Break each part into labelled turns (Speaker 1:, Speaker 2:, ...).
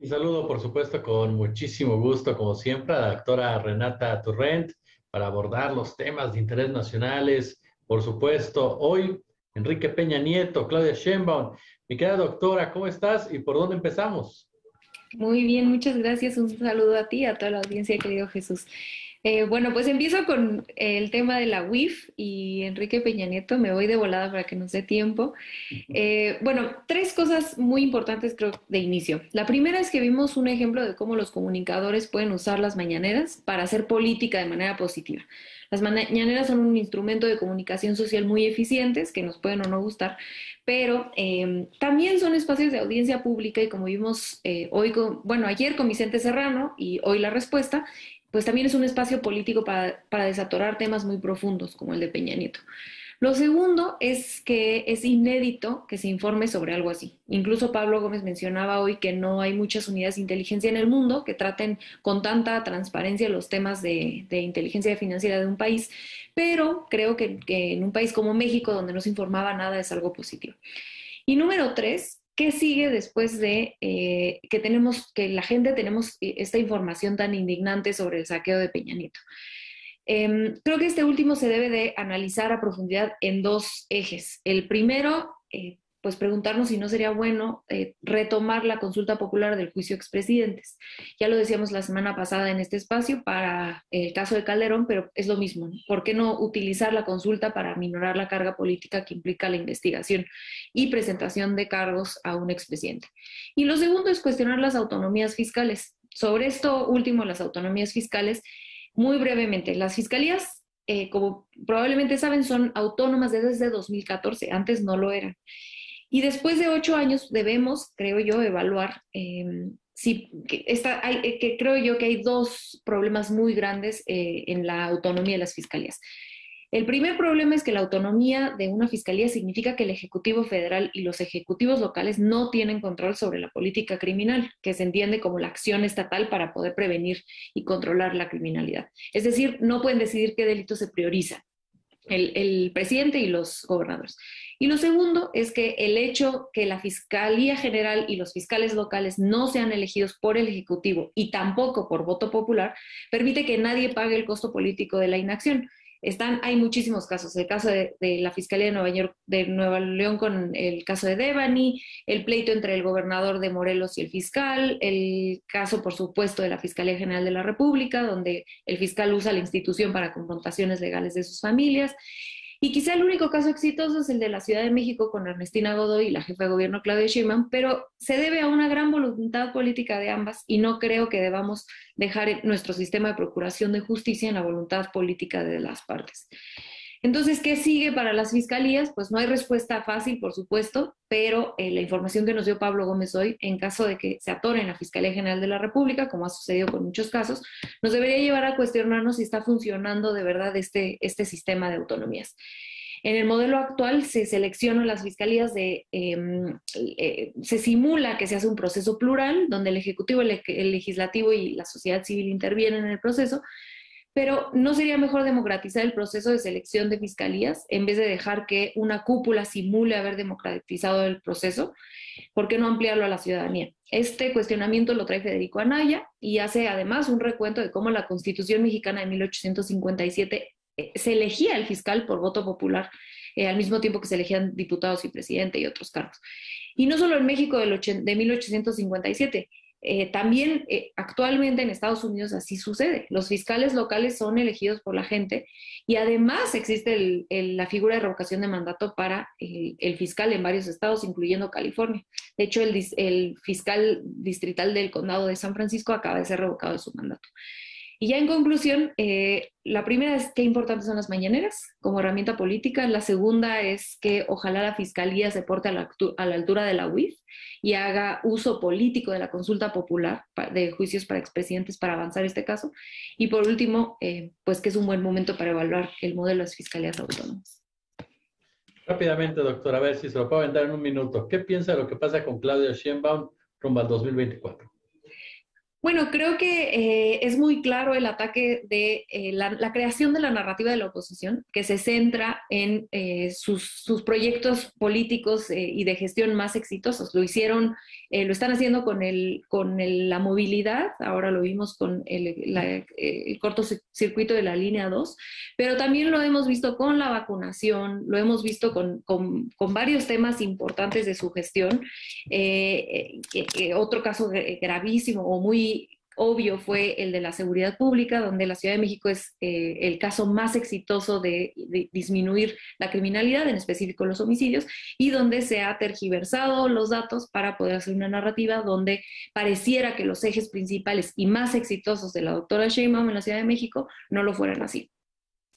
Speaker 1: Un saludo, por supuesto, con muchísimo gusto, como siempre, a la doctora Renata Turrent para abordar los temas de interés nacionales. Por supuesto, hoy Enrique Peña Nieto, Claudia Sheinbaum. Mi querida doctora, ¿cómo estás y por dónde empezamos?
Speaker 2: Muy bien, muchas gracias. Un saludo a ti y a toda la audiencia, querido Jesús. Bueno, pues empiezo con el tema de la UIF y Enrique Peña Nieto. Me voy de volada para que nos dé tiempo. Bueno, tres cosas muy importantes creo de inicio. La primera es que vimos un ejemplo de cómo los comunicadores pueden usar las mañaneras para hacer política de manera positiva. Las mañaneras son un instrumento de comunicación social muy eficientes, que nos pueden o no gustar, pero también son espacios de audiencia pública y como vimos hoy, bueno, ayer con Vicente Serrano y hoy la respuesta, pues también es un espacio político para desatorar temas muy profundos como el de Peña Nieto. Lo segundo es que es inédito que se informe sobre algo así. Incluso Pablo Gómez mencionaba hoy que no hay muchas unidades de inteligencia en el mundo que traten con tanta transparencia los temas de inteligencia financiera de un país, pero creo que en un país como México, donde no se informaba nada, es algo positivo. Y número tres, ¿qué sigue después de que la gente tenemos esta información tan indignante sobre el saqueo de Peña Nieto? Creo que este último se debe de analizar a profundidad en dos ejes. El primero, pues preguntarnos si no sería bueno retomar la consulta popular del juicio expresidentes. Ya lo decíamos la semana pasada en este espacio para el caso de Calderón, pero es lo mismo, ¿no? ¿Por qué no utilizar la consulta para minorar la carga política que implica la investigación y presentación de cargos a un expresidente? Y lo segundo es cuestionar las autonomías fiscales. Sobre esto último, las autonomías fiscales, muy brevemente, las fiscalías, como probablemente saben, son autónomas desde 2014, antes no lo eran. Y después de 8 años debemos, creo yo, evaluar si que creo yo que hay dos problemas muy grandes en la autonomía de las fiscalías. El primer problema es que la autonomía de una fiscalía significa que el Ejecutivo Federal y los ejecutivos locales no tienen control sobre la política criminal, que se entiende como la acción estatal para poder prevenir y controlar la criminalidad. Es decir, no pueden decidir qué delito se prioriza el presidente y los gobernadores. Y lo segundo es que el hecho que la Fiscalía General y los fiscales locales no sean elegidos por el Ejecutivo y tampoco por voto popular permite que nadie pague el costo político de la inacción. Hay muchísimos casos, el caso de la Fiscalía de Nueva York, de Nueva León con el caso de Devani, el pleito entre el gobernador de Morelos y el fiscal, el caso, por supuesto, de la Fiscalía General de la República, donde el fiscal usa la institución para confrontaciones legales de sus familias. Y quizá el único caso exitoso es el de la Ciudad de México con Ernestina Godoy y la jefa de gobierno Claudia Sheinbaum, pero se debe a una gran voluntad política de ambas y no creo que debamos dejar nuestro sistema de procuración de justicia en la voluntad política de las partes. Entonces, ¿qué sigue para las fiscalías? Pues no hay respuesta fácil, por supuesto, pero la información que nos dio Pablo Gómez hoy, en caso de que se atore en la Fiscalía General de la República, como ha sucedido con muchos casos, nos debería llevar a cuestionarnos si está funcionando de verdad este sistema de autonomías. En el modelo actual se seleccionan las fiscalías se simula que se hace un proceso plural, donde el Ejecutivo, el Legislativo y la sociedad civil intervienen en el proceso, pero ¿no sería mejor democratizar el proceso de selección de fiscalías en vez de dejar que una cúpula simule haber democratizado el proceso? ¿Por qué no ampliarlo a la ciudadanía? Este cuestionamiento lo trae Federico Anaya y hace además un recuento de cómo la Constitución mexicana de 1857 se elegía el fiscal por voto popular, al mismo tiempo que se elegían diputados y presidente y otros cargos. Y no solo en México de 1857, también actualmente en Estados Unidos así sucede. Los fiscales locales son elegidos por la gente y además existe la figura de revocación de mandato para el fiscal en varios estados, incluyendo California. De hecho, el fiscal distrital del condado de San Francisco acaba de ser revocado de su mandato. Y ya en conclusión, la primera es qué importantes son las mañaneras como herramienta política. La segunda es que ojalá la Fiscalía se porte a la altura de la UIF y haga uso político de la consulta popular de juicios para expresidentes para avanzar este caso. Y por último, pues que es un buen momento para evaluar el modelo de las fiscalías autónomas.
Speaker 1: Rápidamente, doctor, a ver si se lo puedo aventar en un minuto. ¿Qué piensa de lo que pasa con Claudia Sheinbaum rumbo al 2024?
Speaker 2: Bueno, creo que es muy claro el ataque de la creación de la narrativa de la oposición, que se centra en sus proyectos políticos y de gestión más exitosos. Lo están haciendo la movilidad, ahora lo vimos con el cortocircuito de la línea 2, pero también lo hemos visto con la vacunación, lo hemos visto con varios temas importantes de su gestión. Otro caso gravísimo o muy obvio fue el de la seguridad pública, donde la Ciudad de México es el caso más exitoso de disminuir la criminalidad, en específico los homicidios, y donde se ha tergiversado los datos para poder hacer una narrativa donde pareciera que los ejes principales y más exitosos de la doctora Sheinbaum en la Ciudad de México no lo fueran así.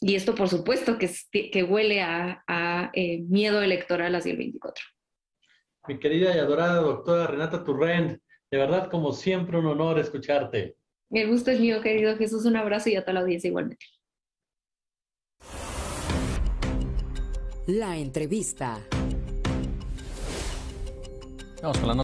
Speaker 2: Y esto, por supuesto, que huele a miedo electoral hacia el 24.
Speaker 1: Mi querida y adorada doctora Renata Turrent, de verdad, como siempre, un honor escucharte.
Speaker 2: El gusto es mío, querido Jesús. Un abrazo y a toda la audiencia igualmente.
Speaker 3: La entrevista.
Speaker 4: Vamos con la